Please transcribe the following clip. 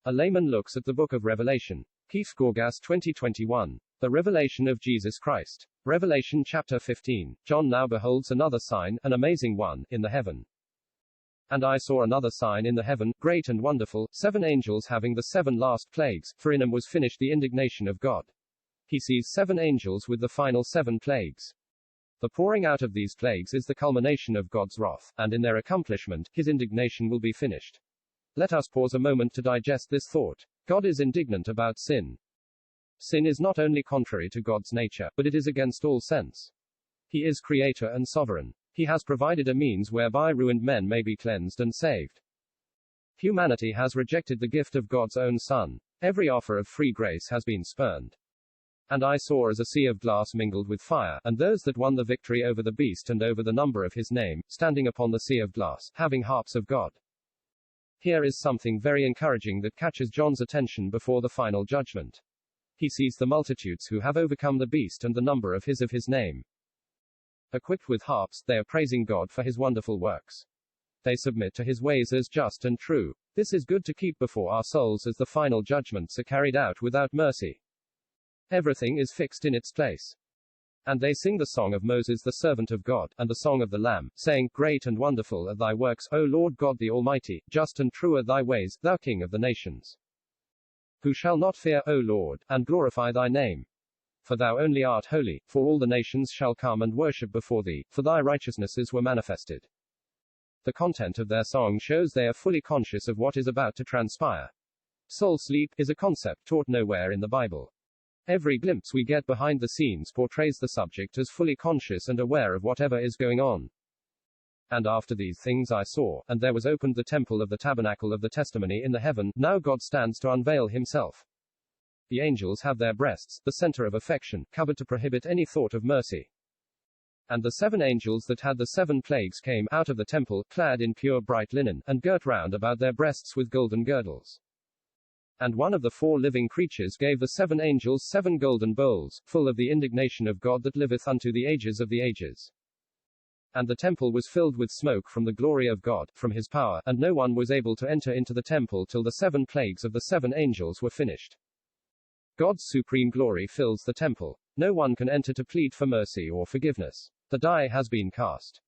A layman looks at the book of Revelation. Keith Gorgas 2021. The revelation of Jesus Christ. Revelation chapter 15. John now beholds another sign, an amazing one, in the heaven. And I saw another sign in the heaven, great and wonderful, 7 angels having the 7 last plagues, for in them was finished the indignation of God. He sees 7 angels with the final 7 plagues. The pouring out of these plagues is the culmination of God's wrath, and in their accomplishment, his indignation will be finished. Let us pause a moment to digest this thought. God is indignant about sin. Sin is not only contrary to God's nature, but it is against all sense. He is creator and sovereign. He has provided a means whereby ruined men may be cleansed and saved. Humanity has rejected the gift of God's own Son. Every offer of free grace has been spurned. And I saw as a sea of glass mingled with fire, and those that won the victory over the beast and over the number of his name, standing upon the sea of glass, having harps of God. Here is something very encouraging that catches John's attention before the final judgment. He sees the multitudes who have overcome the beast and the number of his name. Equipped with harps, they are praising God for his wonderful works. They submit to his ways as just and true. This is good to keep before our souls as the final judgments are carried out without mercy. Everything is fixed in its place. And they sing the song of Moses the servant of God, and the song of the Lamb, saying, Great and wonderful are thy works, O Lord God the Almighty, just and true are thy ways, thou King of the nations. Who shall not fear, O Lord, and glorify thy name? For thou only art holy, for all the nations shall come and worship before thee, for thy righteousnesses were manifested. The content of their song shows they are fully conscious of what is about to transpire. Soul sleep is a concept taught nowhere in the Bible. Every glimpse we get behind the scenes portrays the subject as fully conscious and aware of whatever is going on. And after these things I saw, and there was opened the temple of the tabernacle of the testimony in the heaven. Now God stands to unveil himself. The angels have their breasts, the center of affection, covered to prohibit any thought of mercy. And the 7 angels that had the 7 plagues came out of the temple, clad in pure bright linen, and girt round about their breasts with golden girdles. And one of the 4 living creatures gave the 7 angels 7 golden bowls, full of the indignation of God that liveth unto the ages of the ages. And the temple was filled with smoke from the glory of God, from his power, and no one was able to enter into the temple till the 7 plagues of the 7 angels were finished. God's supreme glory fills the temple. No one can enter to plead for mercy or forgiveness. The die has been cast.